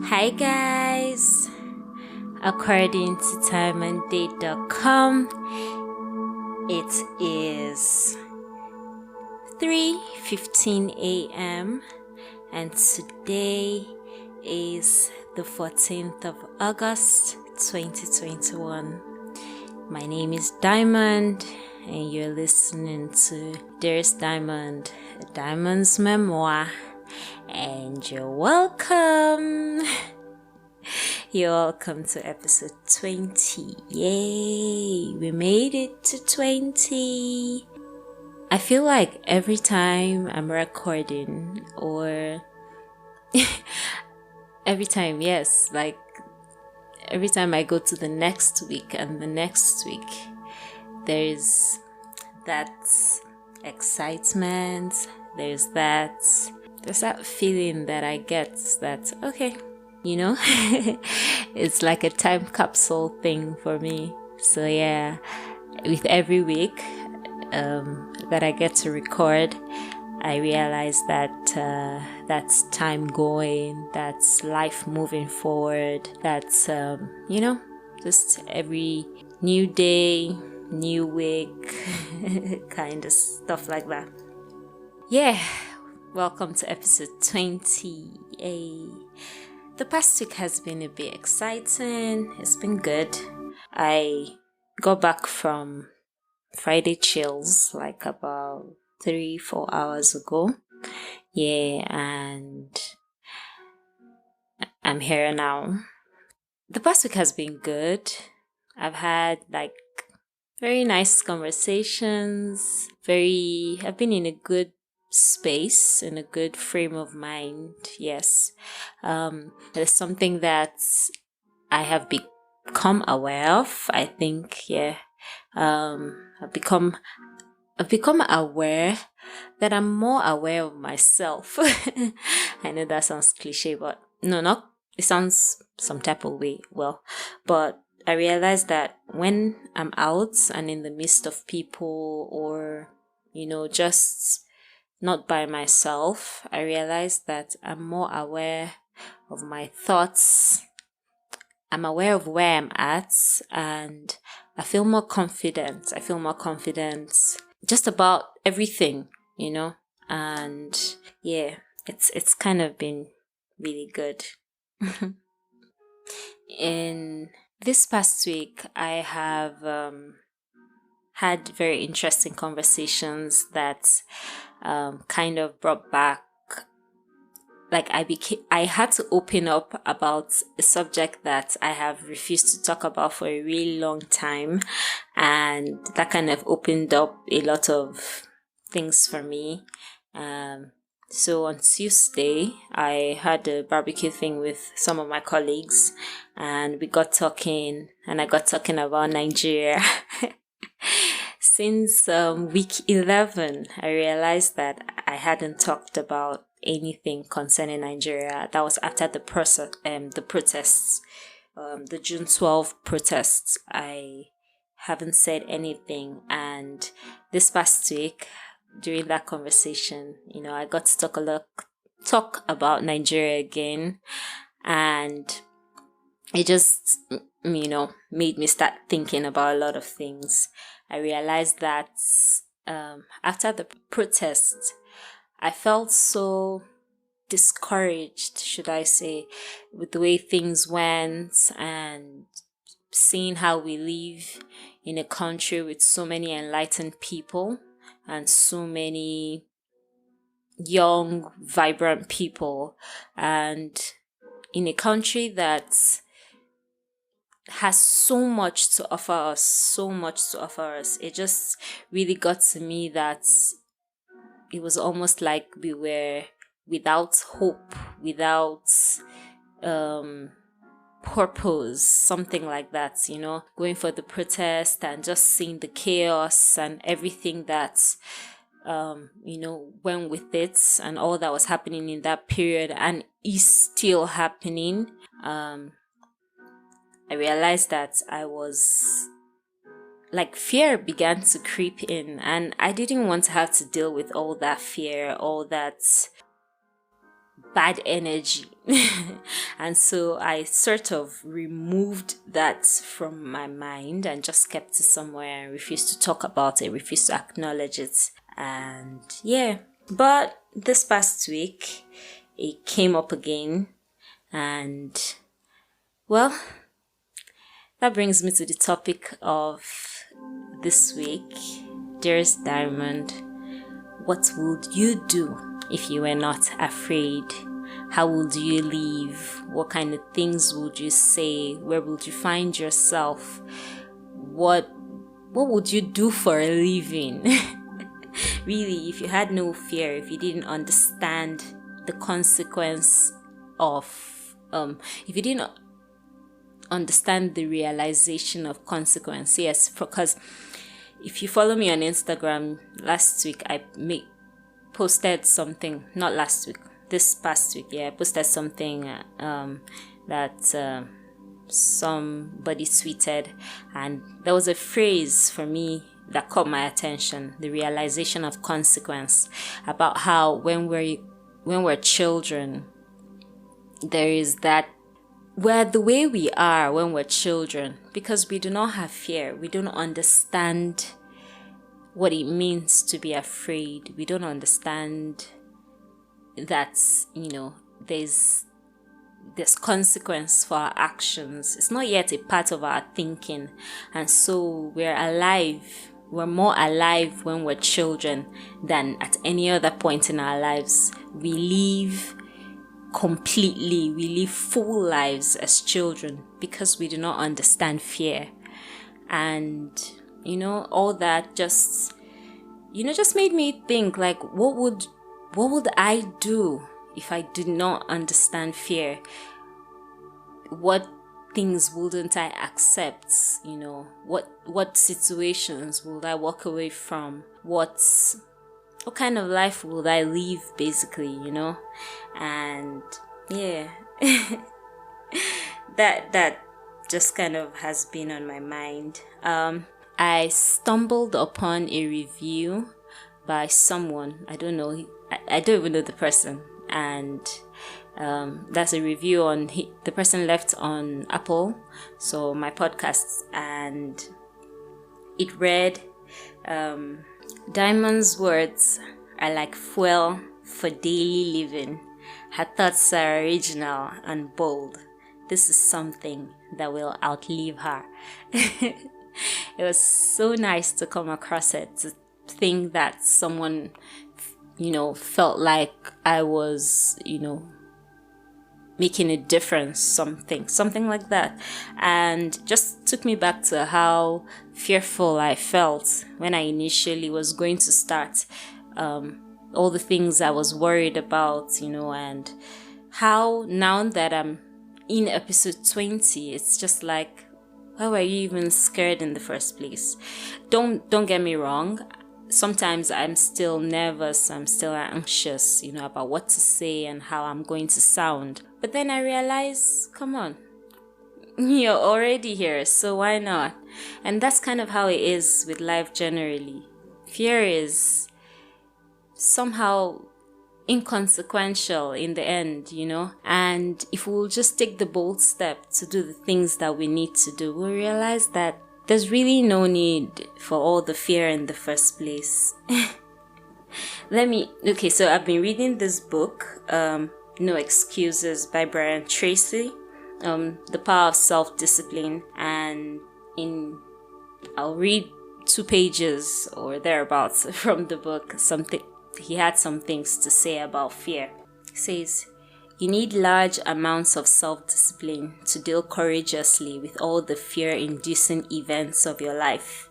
Hi guys! According to timeanddate.com, it is 3:15 a.m. and today is the 14th of August 2021. My name is Diamond and you're listening to Dearest Diamond, a Diamond's memoir, and you're welcome. You're welcome to episode 20. Yay! We made it to 20. I feel like every time I'm recording or every time I go to the next week and the next week, there's that excitement, there's that feeling that I get that, okay, it's like a time capsule thing for me. So yeah, with every week that I get to record, I realize that that's time going, that's life moving forward, that's just every new day, new week, kind of stuff like that. Yeah, welcome to episode 20. The past week has been a bit exciting. It's been good. I got back from Friday chills like about 3-4 hours ago. Yeah, and I'm here now. The past week has been good. I've had like very nice conversations. I've been in a good space, in a good frame of mind. Yes. There's something that I have become aware of, I think. Yeah. I've become aware that I'm more aware of myself. I know that sounds cliche, but it sounds some type of way. But I realize that when I'm out and in the midst of people or, just not by myself, I realize that I'm more aware of my thoughts. I'm aware of where I'm at and I feel more confident. Just about everything, and yeah, it's kind of been really good. In this past week, I have had very interesting conversations that kind of brought back, like I had to open up about a subject that I have refused to talk about for a really long time, and that kind of opened up a lot of things for me. So on Tuesday, I had a barbecue thing with some of my colleagues, and we got talking, and I got talking about Nigeria. Since week 11, I realized that I hadn't talked about anything concerning Nigeria. That was after the protests, the June 12 protests. I haven't said anything, and this past week, during that conversation, I got to talk about Nigeria again, and it just, made me start thinking about a lot of things. I realized that after the protest, I felt so discouraged, should I say, with the way things went and seeing how we live in a country with so many enlightened people and so many young, vibrant people, and in a country that has so much to offer us. It just really got to me that it was almost like we were without hope, without purpose, something like that, going for the protest and just seeing the chaos and everything that went with it and all that was happening in that period and is still happening. I realized that I was like, fear began to creep in, and I didn't want to have to deal with all that fear, all that bad energy. And so I sort of removed that from my mind and just kept it somewhere and refused to talk about it, refused to acknowledge it. And yeah, but this past week it came up again, and well, that brings me to the topic of this week. Dearest Diamond, what would you do if you were not afraid? How would you live? What kind of things would you say? Where would you find yourself? What would you do for a living? Really, if you had no fear, if you didn't understand the consequence of if you didn't understand the realization of consequence. Yes, because if you follow me on Instagram, last week I posted something, not last week, this past week, I posted something that somebody tweeted, and there was a phrase for me that caught my attention, the realization of consequence, about how when we're children, there is that we're the way we are when we're children because we do not have fear. We don't understand what it means to be afraid. We don't understand that, there's consequence for our actions. It's not yet a part of our thinking. And so we're alive. We're more alive when we're children than at any other point in our lives. We live full lives as children because we do not understand fear. And all that just made me think, like, what would I do if I did not understand fear? What things wouldn't I accept? What situations would I walk away from? What kind of life would I live, basically, And yeah, that just kind of has been on my mind. I stumbled upon a review by someone. I don't know. I don't even know the person. And that's a review on the person left on Apple, so my podcasts, and it read, Diamond's words are like fuel for daily living. Her thoughts are original and bold. This is something that will outlive her. It was so nice to come across it, to think that someone, felt like I was, making a difference, something like that. And just took me back to how fearful I felt when I initially was going to start, all the things I was worried about, and how now that I'm in episode 20, it's just like, why were you even scared in the first place? Don't get me wrong. Sometimes I'm still nervous, I'm still anxious, about what to say and how I'm going to sound. But then I realize, come on, you're already here, so why not? And that's kind of how it is with life generally. Fear is somehow inconsequential in the end, And if we'll just take the bold step to do the things that we need to do, we'll realize that there's really no need for all the fear in the first place. So I've been reading this book, No Excuses by Brian Tracy, The Power of Self-Discipline, and I'll read 2 pages or thereabouts from the book. He had some things to say about fear. He says, you need large amounts of self-discipline to deal courageously with all the fear-inducing events of your life.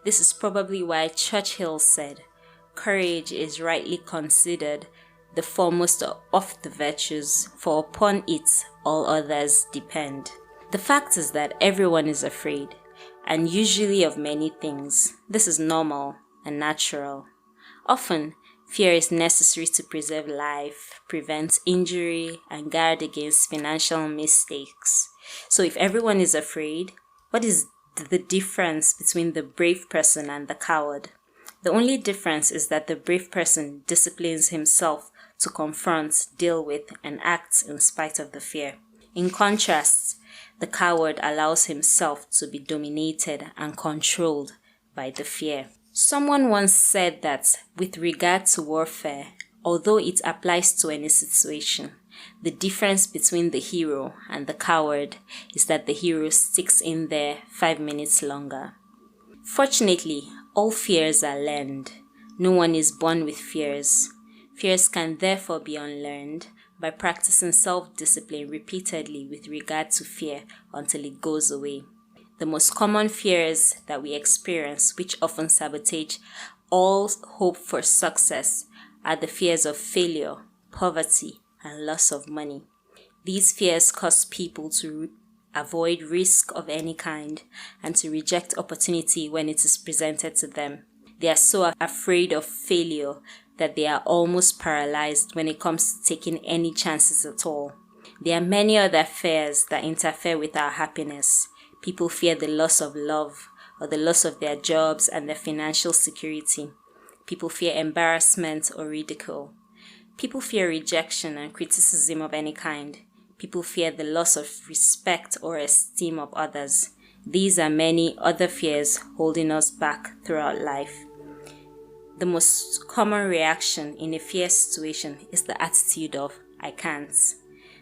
This is probably why Churchill said, courage is rightly considered the foremost of the virtues, for upon it all others depend. The fact is that everyone is afraid, and usually of many things. This is normal and natural. Often, fear is necessary to preserve life, prevent injury, and guard against financial mistakes. So if everyone is afraid, what is the difference between the brave person and the coward? The only difference is that the brave person disciplines himself to confront, deal with, and act in spite of the fear. In contrast, the coward allows himself to be dominated and controlled by the fear. Someone once said that with regard to warfare, although it applies to any situation, the difference between the hero and the coward is that the hero sticks in there 5 minutes longer. Fortunately, all fears are learned. No one is born with fears. Fears can therefore be unlearned by practicing self-discipline repeatedly with regard to fear until it goes away. The most common fears that we experience, which often sabotage all hope for success, are the fears of failure, poverty, and loss of money. These fears cause people to avoid risk of any kind and to reject opportunity when it is presented to them. They are so afraid of failure that they are almost paralyzed when it comes to taking any chances at all. There are many other fears that interfere with our happiness. People fear the loss of love or the loss of their jobs and their financial security. People fear embarrassment or ridicule. People fear rejection and criticism of any kind. People fear the loss of respect or esteem of others. These are many other fears holding us back throughout life. The most common reaction in a fear situation is the attitude of, I can't.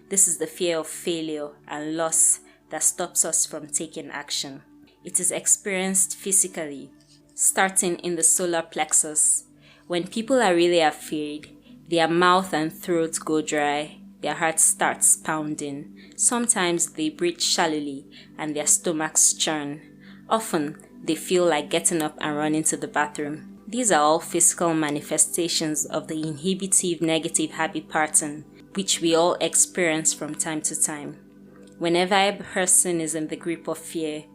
This is the fear of failure and loss that stops us from taking action. It is experienced physically, starting in the solar plexus. When people are really afraid, their mouth and throat go dry, their heart starts pounding. Sometimes they breathe shallowly and their stomachs churn. Often, they feel like getting up and running to the bathroom. These are all physical manifestations of the inhibitive negative habit pattern, which we all experience from time to time. Whenever a person is in the grip of fear,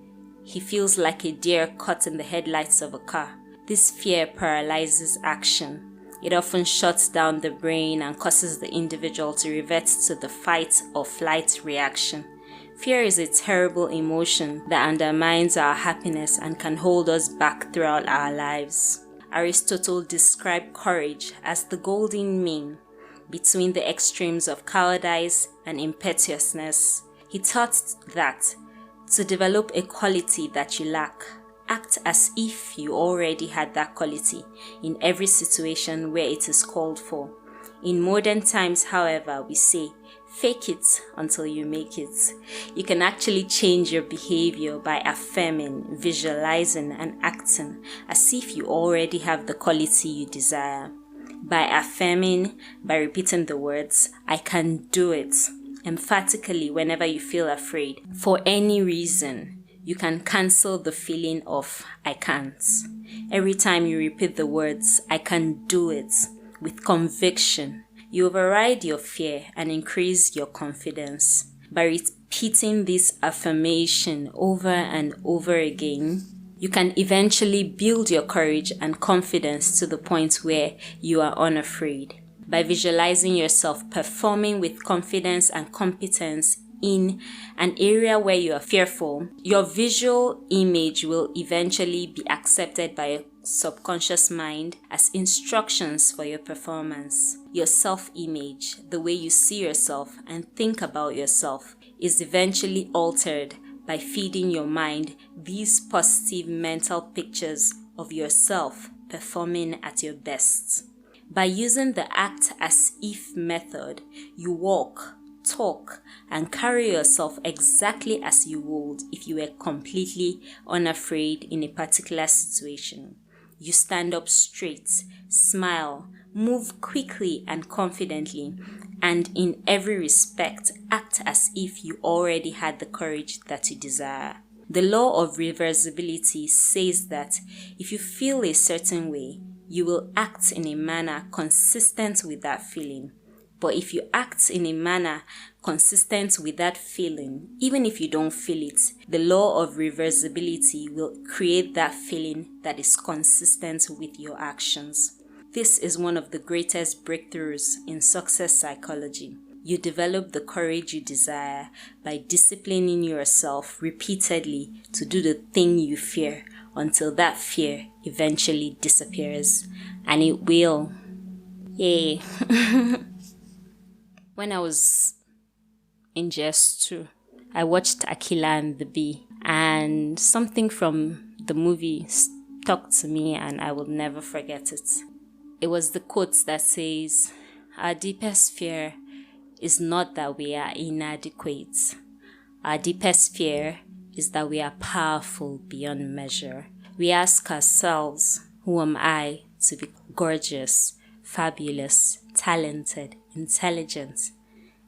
he feels like a deer caught in the headlights of a car. This fear paralyzes action. It often shuts down the brain and causes the individual to revert to the fight or flight reaction. Fear is a terrible emotion that undermines our happiness and can hold us back throughout our lives. Aristotle described courage as the golden mean between the extremes of cowardice and impetuousness. He taught that to develop a quality that you lack, act as if you already had that quality in every situation where it is called for. In modern times, however, we say, fake it until you make it. You can actually change your behavior by affirming, visualizing, and acting as if you already have the quality you desire. By affirming, by repeating the words, I can do it, emphatically whenever you feel afraid, for any reason, you can cancel the feeling of I can't. Every time you repeat the words, I can do it, with conviction, you override your fear and increase your confidence. By repeating this affirmation over and over again, you can eventually build your courage and confidence to the point where you are unafraid. By visualizing yourself performing with confidence and competence in an area where you are fearful, your visual image will eventually be accepted by your subconscious mind as instructions for your performance. Your self-image, the way you see yourself and think about yourself, is eventually altered by feeding your mind these positive mental pictures of yourself performing at your best. By using the act as if method, you walk, talk, and carry yourself exactly as you would if you were completely unafraid in a particular situation. You stand up straight, smile, move quickly and confidently, and in every respect, act as if you already had the courage that you desire. The law of reversibility says that if you feel a certain way, you will act in a manner consistent with that feeling. But if you act in a manner consistent with that feeling, even if you don't feel it, the law of reversibility will create that feeling that is consistent with your actions. This is one of the greatest breakthroughs in success psychology. You develop the courage you desire by disciplining yourself repeatedly to do the thing you fear until that fear eventually disappears. And it will. Yay! When I was in JS2, I watched Aquila and the Bee, and something from the movie stuck to me and I will never forget it. It was the quote that says, "Our deepest fear is not that we are inadequate. Our deepest fear is that we are powerful beyond measure." We ask ourselves, who am I to be gorgeous, fabulous, talented, intelligent?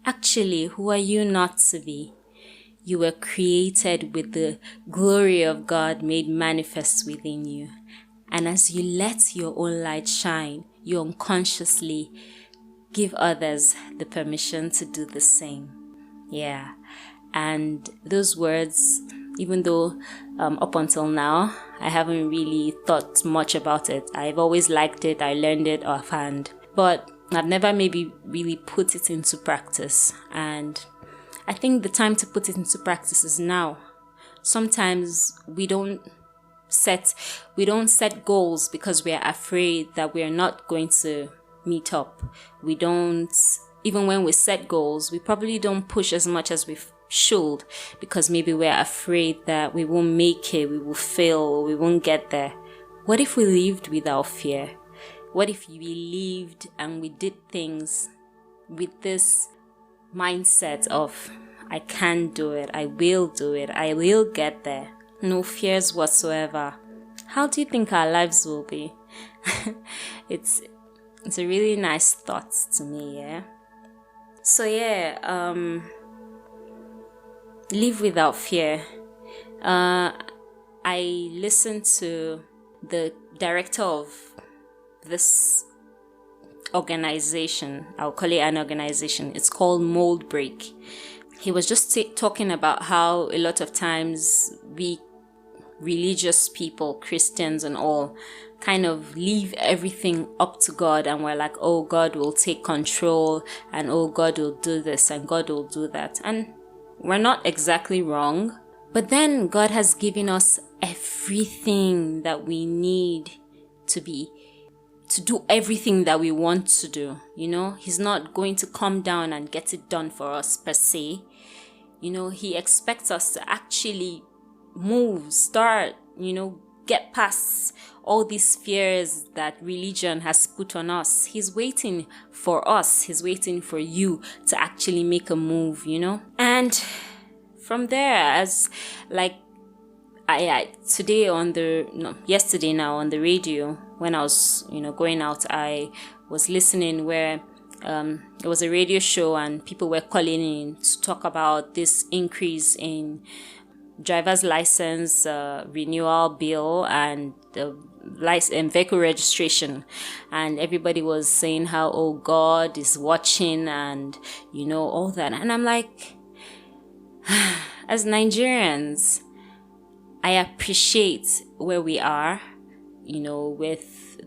Actually, who are you not to be? You were created with the glory of God made manifest within you. And as you let your own light shine, you unconsciously give others the permission to do the same. Yeah. And those words, even though up until now, I haven't really thought much about it. I've always liked it, I learned it offhand, but I've never maybe really put it into practice. And I think the time to put it into practice is now. Sometimes we don't set goals because we are afraid that we are not going to meet up. Even when we set goals, we probably don't push as much as we should because maybe we're afraid that we won't make it, we will fail, or we won't get there. What if we lived without fear? What if we lived and we did things with this mindset of, I can do it, I will do it, I will get there. No fears whatsoever. How do you think our lives will be? It's a really nice thought to me, yeah? So yeah, live without fear. I listened to the director of this organization. I'll call it an organization. It's called Mold Break. He was just talking about how a lot of times we religious people, Christians and all, kind of leave everything up to God, and we're like, oh, God will take control, and oh, God will do this and God will do that. And we're not exactly wrong, but then God has given us everything that we need to do everything that we want to do. He's not going to come down and get it done for us per se. He expects us to actually move, start, get past all these fears that religion has put on us. He's waiting for us. He's waiting for you to actually make a move, And from there, as like yesterday now on the radio, when I was, going out, I was listening where it was a radio show and people were calling in to talk about this increase in driver's license renewal bill and vehicle registration, and everybody was saying how, oh, God is watching and all that. And I'm like, as Nigerians, I appreciate where we are, with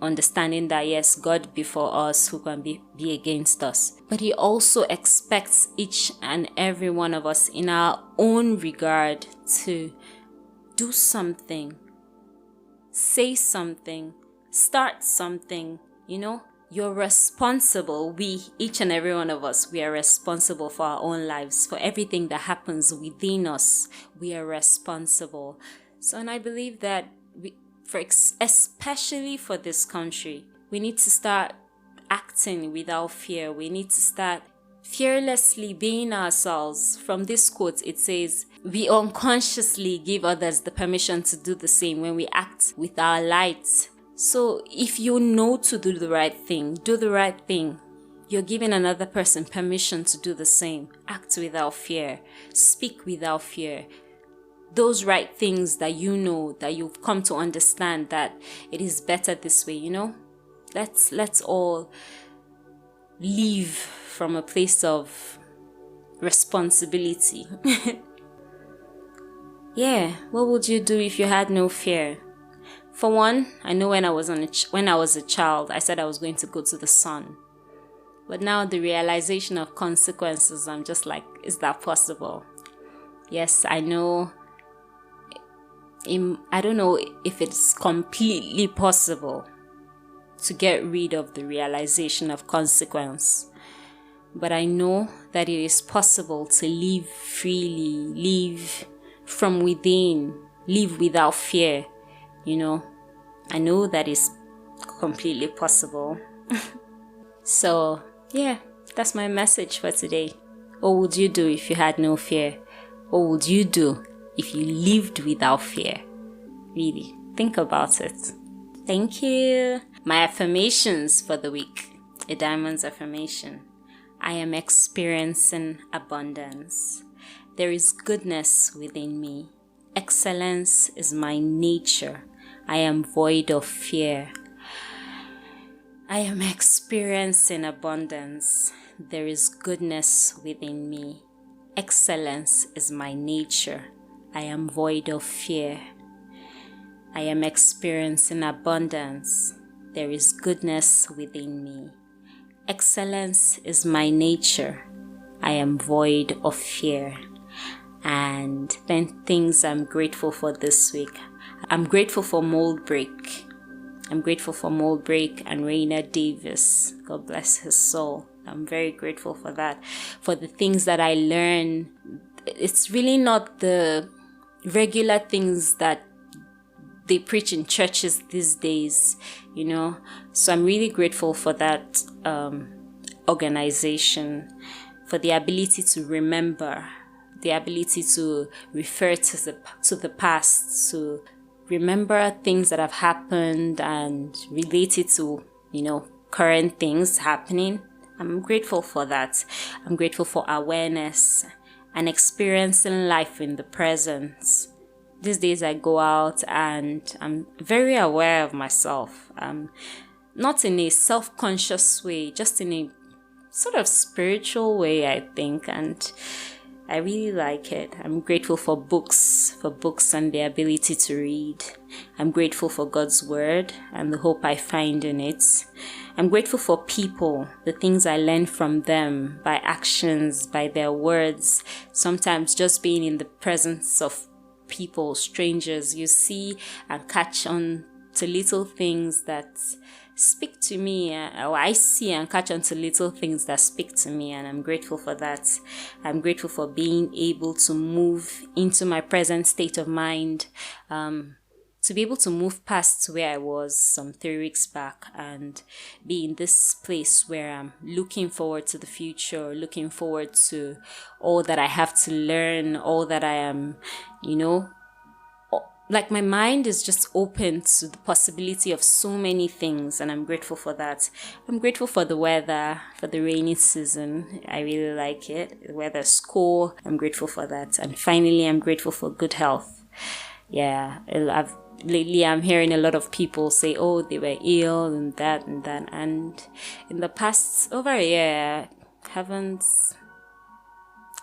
understanding that yes, God before us, who can be against us. But He also expects each and every one of us in our own regard to do something, say something, start something. You're responsible. Each and every one of us, we are responsible for our own lives, for everything that happens within us. We are responsible. So, and I believe that especially for this country, we need to start acting without fear. We need to start fearlessly being ourselves. From this quote, it says, we unconsciously give others the permission to do the same when we act with our light. So if you know to do the right thing, do the right thing. You're giving another person permission to do the same. Act without fear. Speak without fear. Those right things that that you've come to understand that it is better this way, Let's all live from a place of responsibility. Yeah, what would you do if you had no fear? For one, I know when I was a child, I said I was going to go to the sun. But now the realization of consequences, I'm just like, is that possible? Yes, I know. I don't know if it's completely possible to get rid of the realization of consequence. but I know that it is possible to live freely, live from within, live without fear. I know that is completely possible. So, yeah, that's my message for today. What would you do if you had no fear? What would you do if you lived without fear? Really, think about it. Thank you. My affirmations for the week. A diamond's affirmation. I am experiencing abundance. There is goodness within me. Excellence is my nature. I am void of fear. I am experiencing abundance. There is goodness within me. Excellence is my nature. I am void of fear. I am experiencing abundance. There is goodness within me. Excellence is my nature. I am void of fear. And then things I'm grateful for this week. I'm grateful for Mold Break. I'm grateful for Mold Break and Raina Davis. God bless his soul. I'm very grateful for that. For the things that I learn. It's really not the regular things that they preach in churches these days, So I'm really grateful for that organization, for the ability to remember, the ability to refer to the past, to remember things that have happened and relate it to, current things happening. I'm grateful for that. I'm grateful for awareness and experiencing life in the present. These days I go out and I'm very aware of myself. Not in a self-conscious way, just in a sort of spiritual way, I think. And I really like it. I'm grateful for books and the ability to read. I'm grateful for God's word and the hope I find in it. I'm grateful for people, the things I learn from them, by actions, by their words. Sometimes just being in the presence of people, strangers, you see and catch on to little things that speak to me, or I see and catch on to little things that speak to me, and I'm grateful for that. I'm grateful for being able to move into my present state of mind, to be able to move past where I was some 3 weeks back and be in this place where I'm looking forward to the future, looking forward to all that I have to learn, all that I am, like my mind is just open to the possibility of so many things, and I'm grateful for that. I'm grateful for the weather, for the rainy season. I really like it. The weather's cool. I'm grateful for that. And finally, I'm grateful for good health. Yeah, lately I'm hearing a lot of people say, oh, they were ill and that. And in the past over a year,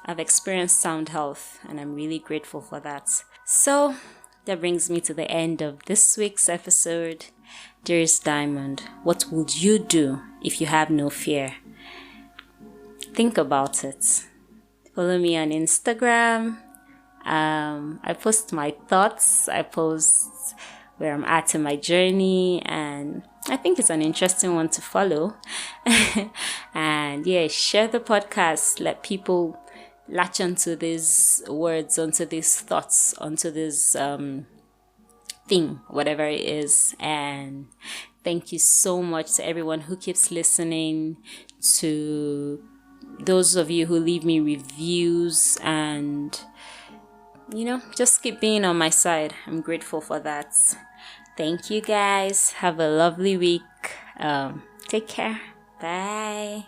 I've experienced sound health, and I'm really grateful for that. So that brings me to the end of this week's episode. Dearest Diamond, what would you do if you have no fear? Think about it. Follow me on Instagram. I post my thoughts. I post where I'm at in my journey, and I think it's an interesting one to follow. And yeah, share the podcast. Let people latch onto these words, onto these thoughts, onto this thing, whatever it is. And thank you so much to everyone who keeps listening, to those of you who leave me reviews, and just keep being on my side. I'm grateful for that. Thank you guys. Have a lovely week. Take care. Bye.